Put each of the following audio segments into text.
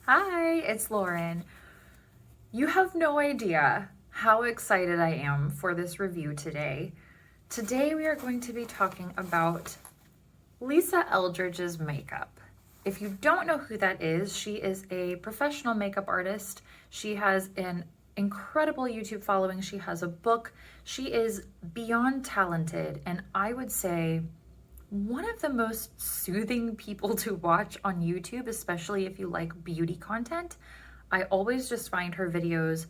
Hi, it's Lauren. You have no idea how excited I am for this review today. Today we are going to be talking about Lisa Eldridge's makeup. If you don't know who that is, she is a professional makeup artist. She has an incredible YouTube following. She has a book. She is beyond talented, and I would say one of the most soothing people to watch on YouTube, especially if you like beauty content. I always just find her videos,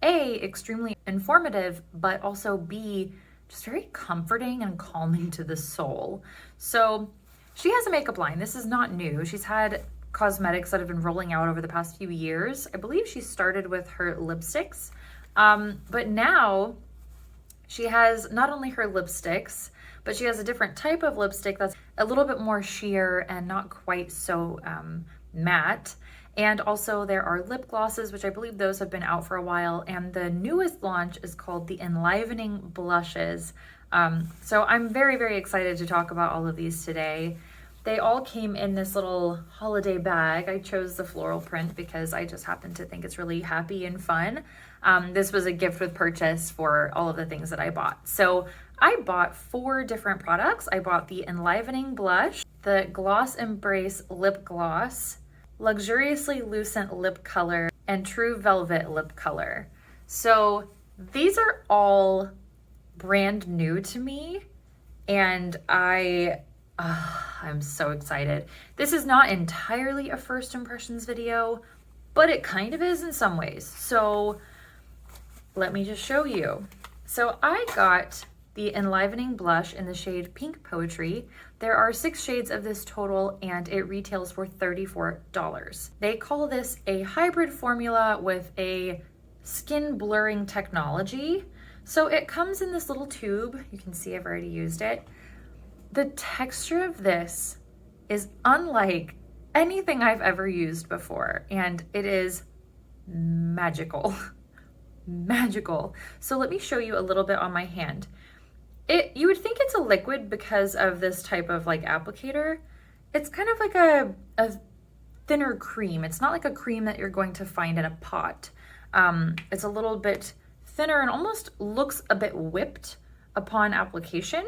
A, extremely informative, but also B, just very comforting and calming to the soul. So she has a makeup line. This is not new. She's had cosmetics that have been rolling out over the past few years. I believe she started with her lipsticks, but now she has not only her lipsticks, but she has a different type of lipstick that's a little bit more sheer and not quite so matte. And also there are lip glosses, which I believe those have been out for a while. And the newest launch is called the Enlivening Blushes. So I'm very, very excited to talk about all of these today. They all came in this little holiday bag. I chose the floral print because I just happen to think it's really happy and fun. This was a gift with purchase for all of the things that I bought. So I bought 4 different products. I bought the Enlivening Blush, the Gloss Embrace Lip Gloss, Luxuriously Lucent Lip Color, and True Velvet Lip Color. So these are all brand new to me, and I'm so excited. This is not entirely a first impressions video, but it kind of is in some ways. So let me just show you. So I got the Enlivening Blush in the shade Pink Poetry. There are 6 shades of this total, and it retails for $34. They call this a hybrid formula with a skin blurring technology. So it comes in this little tube. You can see I've already used it. The texture of this is unlike anything I've ever used before, and it is magical. Magical. So let me show you a little bit on my hand. You would think it's a liquid because of this type of like applicator. It's kind of like a thinner cream. It's not like a cream that you're going to find in a pot. It's a little bit thinner and almost looks a bit whipped upon application.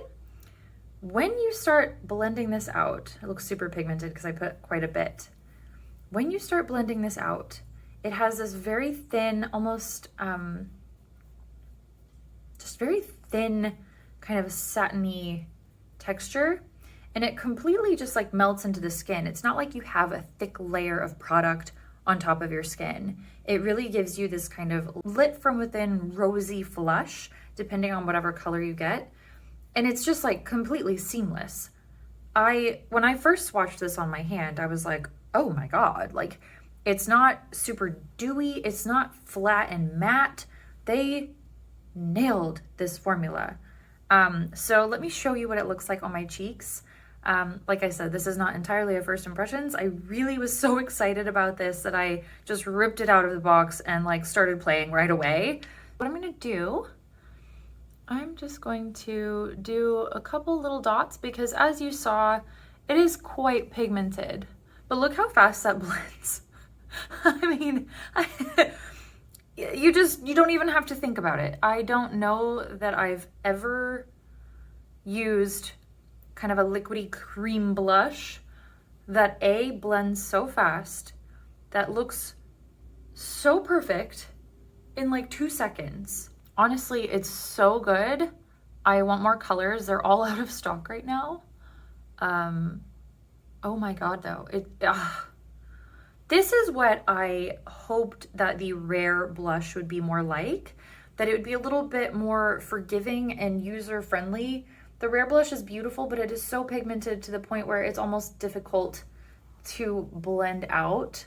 When you start blending this out, it looks super pigmented because I put quite a bit. When you start blending this out, it has this very thin, almost just very thin, kind of satiny texture, and it completely just like melts into the skin. It's not like you have a thick layer of product on top of your skin. It really gives you this kind of lit from within rosy flush, depending on whatever color you get. And it's just like completely seamless. When I first swatched this on my hand, I was like, oh my God, like it's not super dewy, it's not flat and matte. They nailed this formula. So let me show you what it looks like on my cheeks. Like I said, this is not entirely a first impressions. I really was so excited about this that I just ripped it out of the box and like started playing right away. What I'm gonna do, I'm just going to do a couple little dots because as you saw, it is quite pigmented, but look how fast that blends. I mean, you don't even have to think about it. I don't know that I've ever used kind of a liquidy cream blush that A, blends so fast, that looks so perfect in like 2 seconds. Honestly, it's so good. I want more colors. They're all out of stock right now. Oh my God, though. This is what I hoped that the Rare blush would be more like, that it would be a little bit more forgiving and user-friendly. The Rare blush is beautiful, but it is so pigmented to the point where it's almost difficult to blend out.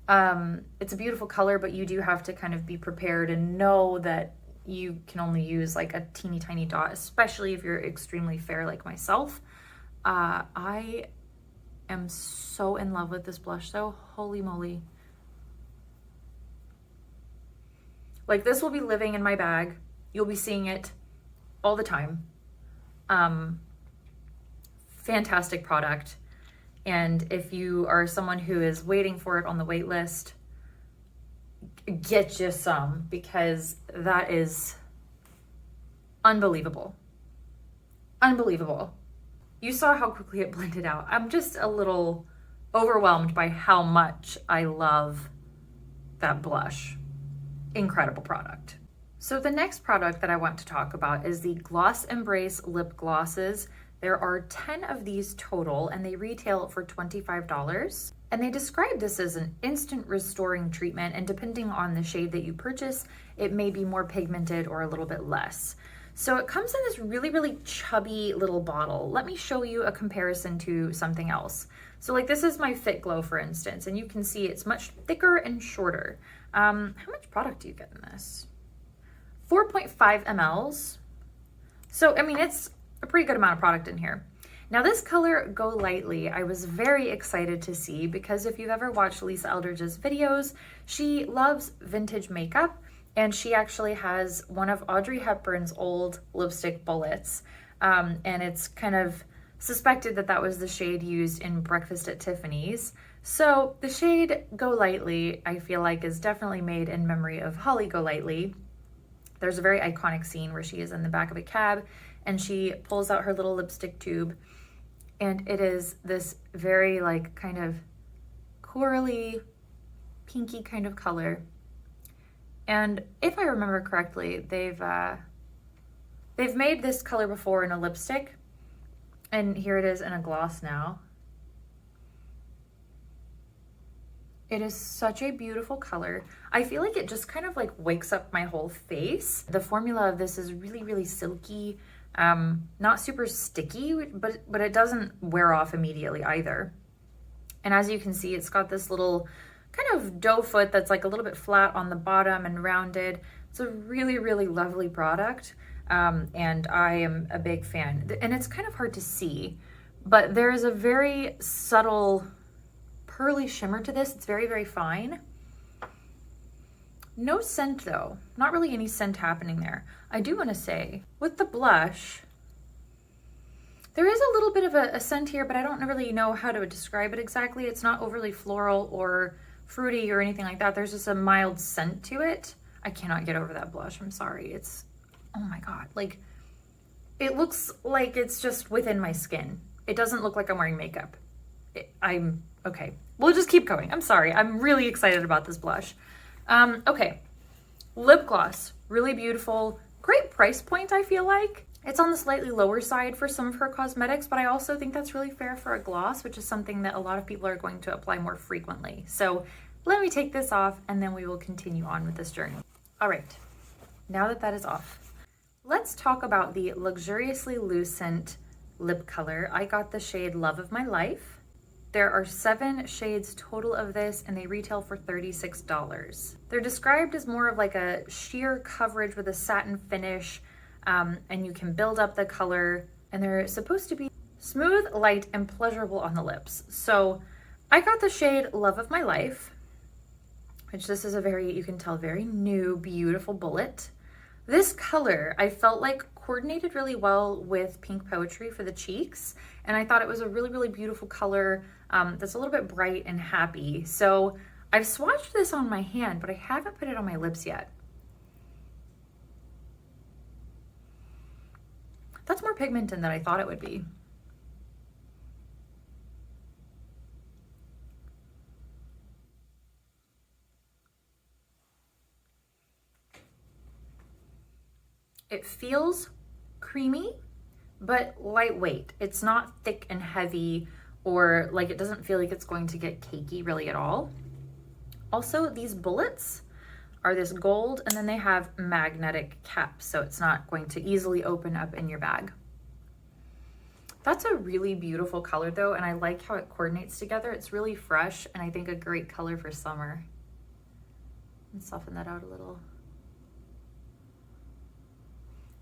It's a beautiful color, but you do have to kind of be prepared and know that you can only use like a teeny tiny dot, especially if you're extremely fair like myself. I am so in love with this blush though. Holy moly. Like this will be living in my bag. You'll be seeing it all the time. Fantastic product. And if you are someone who is waiting for it on the wait list, get you some, because that is unbelievable. Unbelievable. You saw how quickly it blended out. I'm just a little overwhelmed by how much I love that blush. Incredible product. So the next product that I want to talk about is the Gloss Embrace lip glosses. There are 10 of these total, and they retail for $25. And they describe this as an instant restoring treatment, and depending on the shade that you purchase, it may be more pigmented or a little bit less. So it comes in this really, really chubby little bottle. Let me show you a comparison to something else. So like this is my Fitglow, for instance, and you can see it's much thicker and shorter. How much product do you get in this? 4.5 mLs. So, I mean, it's a pretty good amount of product in here. Now this color, Go Lightly, I was very excited to see, because if you've ever watched Lisa Eldridge's videos, she loves vintage makeup, and she actually has one of Audrey Hepburn's old lipstick bullets, and it's kind of suspected that that was the shade used in Breakfast at Tiffany's. So the shade Go Lightly, I feel like, is definitely made in memory of Holly Golightly. There's a very iconic scene where she is in the back of a cab and she pulls out her little lipstick tube, and it is this very like kind of corally, pinky kind of color. And if I remember correctly, they've made this color before in a lipstick, and here it is in a gloss now. It is such a beautiful color. I feel like it just kind of like wakes up my whole face. The formula of this is really, really silky, not super sticky, but it doesn't wear off immediately either. And as you can see, it's got this little kind of doe foot that's like a little bit flat on the bottom and rounded. It's a really, really lovely product, and I am a big fan. And it's kind of hard to see, but there is a very subtle pearly shimmer to this. It's very, very fine. No scent though, not really any scent happening there. I do want to say with the blush, there is a little bit of a scent here, but I don't really know how to describe it exactly. It's not overly floral or fruity or anything like that. There's just a mild scent to it. I cannot get over that blush. I'm sorry. It's, oh my God. Like, it looks like it's just within my skin. It doesn't look like I'm wearing makeup. I'm, okay. We'll just keep going. I'm sorry. I'm really excited about this blush. Okay. Lip gloss. Really beautiful. Great price point, I feel like. It's on the slightly lower side for some of her cosmetics, but I also think that's really fair for a gloss, which is something that a lot of people are going to apply more frequently. So let me take this off, and then we will continue on with this journey. All right, now that that is off, let's talk about the Luxuriously Lucent lip color. I got the shade Love of My Life. There are 7 shades total of this, and they retail for $36. They're described as more of like a sheer coverage with a satin finish, and you can build up the color, and they're supposed to be smooth, light, and pleasurable on the lips. So I got the shade Love of My Life, which this is a very, you can tell, very new, beautiful bullet. This color, I felt like coordinated really well with Pink Poetry for the cheeks, and I thought it was a really, really beautiful color that's a little bit bright and happy. So I've swatched this on my hand, but I haven't put it on my lips yet. That's more pigmented than I thought it would be. It feels creamy, but lightweight. It's not thick and heavy, or like it doesn't feel like it's going to get cakey really at all. Also, these bullets are this gold, and then they have magnetic caps, so it's not going to easily open up in your bag. That's a really beautiful color though, and I like how it coordinates together. It's really fresh, and I think a great color for summer. Let's soften that out a little.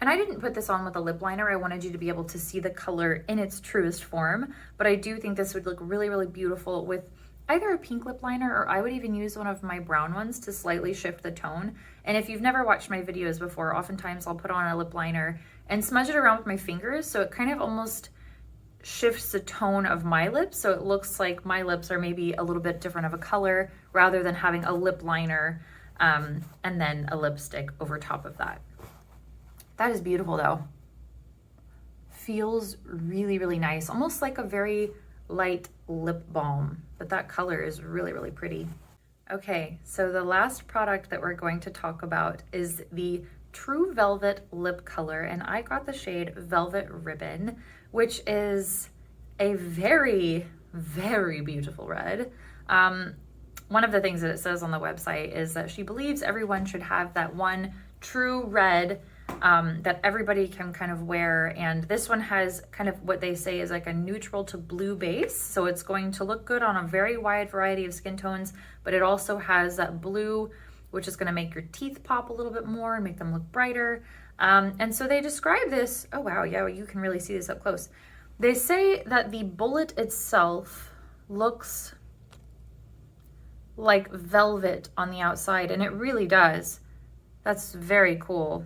And I didn't put this on with a lip liner. I wanted you to be able to see the color in its truest form, but I do think this would look really, really beautiful with either a pink lip liner, or I would even use one of my brown ones to slightly shift the tone. And if you've never watched my videos before, oftentimes I'll put on a lip liner and smudge it around with my fingers, so it kind of almost shifts the tone of my lips, so it looks like my lips are maybe a little bit different of a color rather than having a lip liner and then a lipstick over top of that. That is beautiful though. Feels really, really nice, almost like a very light lip balm, but that color is really, really pretty. Okay, so the last product that we're going to talk about is the True Velvet lip color, and I got the shade Velvet Ribbon, which is a very, very beautiful red. One of the things that it says on the website is that she believes everyone should have that one true red that everybody can kind of wear, and this one has kind of what they say is like a neutral to blue base, so it's going to look good on a very wide variety of skin tones, but it also has that blue, which is going to make your teeth pop a little bit more and make them look brighter. And so they describe this, oh wow, yeah, you can really see this up close. They say that the bullet itself looks like velvet on the outside, and it really does. That's very cool.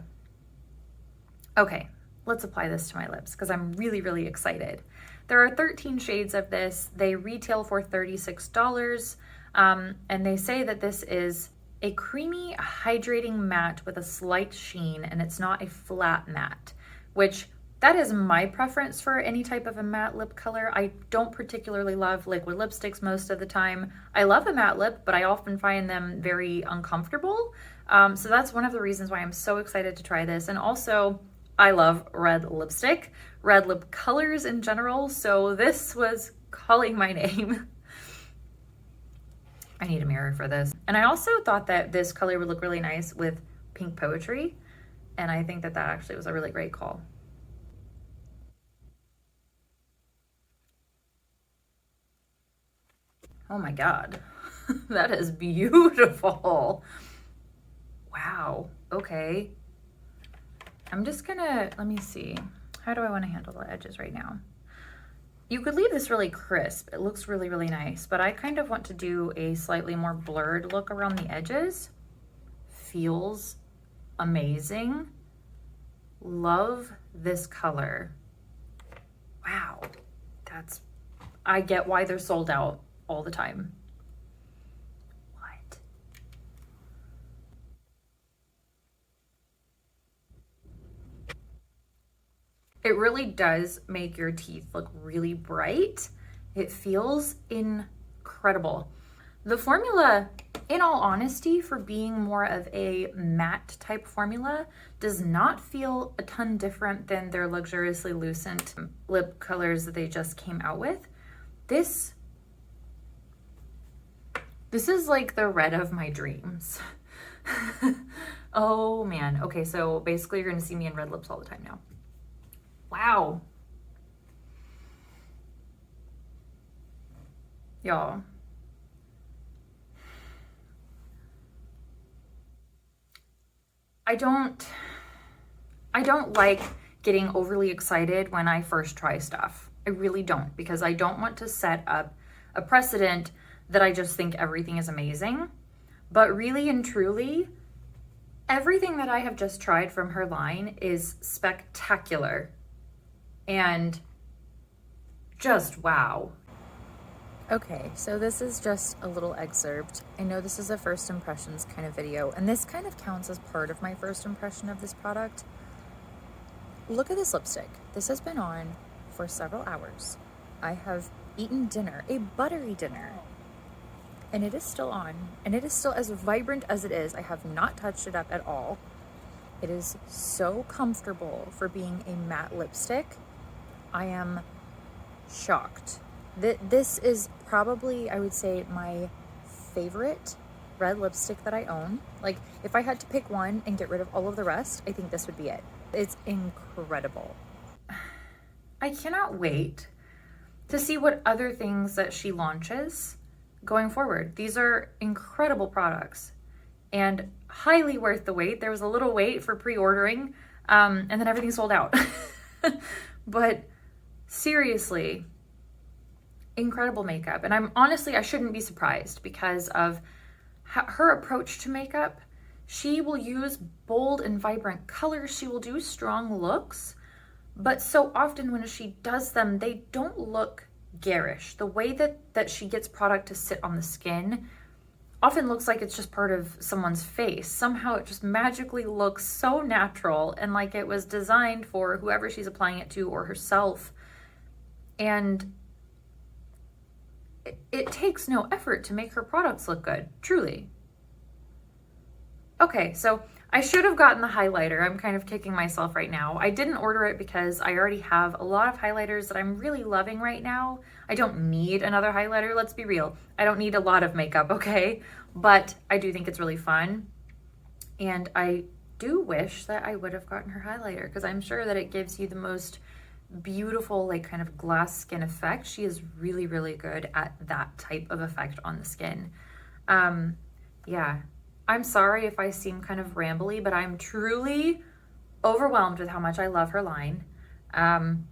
Okay, let's apply this to my lips because I'm really, really excited. There are 13 shades of this. They retail for $36, and they say that this is a creamy, hydrating matte with a slight sheen, and it's not a flat matte, which that is my preference for any type of a matte lip color. I don't particularly love liquid lipsticks most of the time. I love a matte lip, but I often find them very uncomfortable. So that's one of the reasons why I'm so excited to try this. And also, I love red lipstick, red lip colors in general, so this was calling my name. I need a mirror for this. And I also thought that this color would look really nice with Pink Poetry, and I think that that actually was a really great call. Oh my God, that is beautiful. Wow, okay. I'm just gonna, let me see. How do I wanna handle the edges right now? You could leave this really crisp. It looks really, really nice, but I kind of want to do a slightly more blurred look around the edges. Feels amazing. Love this color. Wow, I get why they're sold out all the time. What? It really does make your teeth look really bright. It feels incredible. The formula, in all honesty, for being more of a matte type formula, does not feel a ton different than their luxuriously lucent lip colors that they just came out with. This is like the red of my dreams. Oh man. Okay, so basically you're gonna see me in red lips all the time now. Wow. Y'all. I don't like getting overly excited when I first try stuff. I really don't, because I don't want to set up a precedent that I just think everything is amazing. But really and truly, everything that I have just tried from her line is spectacular. And just wow. Okay, so this is just a little excerpt. I know this is a first impressions kind of video, and this kind of counts as part of my first impression of this product. Look at this lipstick. This has been on for several hours. I have eaten dinner, a buttery dinner, and it is still on, and it is still as vibrant as it is. I have not touched it up at all. It is so comfortable for being a matte lipstick. I am shocked. This is probably, I would say, my favorite red lipstick that I own. Like, if I had to pick one and get rid of all of the rest, I think this would be it. It's incredible. I cannot wait to see what other things that she launches going forward. These are incredible products and highly worth the wait. There was a little wait for pre-ordering, and then everything sold out. But seriously, incredible makeup. And I shouldn't be surprised because of her approach to makeup. She will use bold and vibrant colors. She will do strong looks, But so often when she does them, they don't look garish. The way that she gets product to sit on the skin often looks like it's just part of someone's face. Somehow it just magically looks so natural and like it was designed for whoever she's applying it to or herself. And it takes no effort to make her products look good, truly. Okay, so I should have gotten the highlighter. I'm kind of kicking myself right now. I didn't order it because I already have a lot of highlighters that I'm really loving right now. I don't need another highlighter, let's be real. I don't need a lot of makeup, okay? But I do think it's really fun. And I do wish that I would have gotten her highlighter because I'm sure that it gives you the most beautiful, like kind of glass skin effect. She is really, really good at that type of effect on the skin. Yeah. I'm sorry if I seem kind of rambly, but I'm truly overwhelmed with how much I love her line. And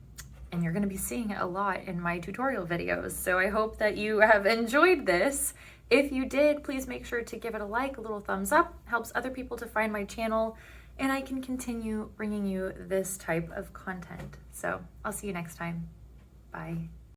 you're going to be seeing it a lot in my tutorial videos. So I hope that you have enjoyed this. If you did, please make sure to give it a like, a little thumbs up. Helps other people to find my channel, and I can continue bringing you this type of content. So I'll see you next time. Bye.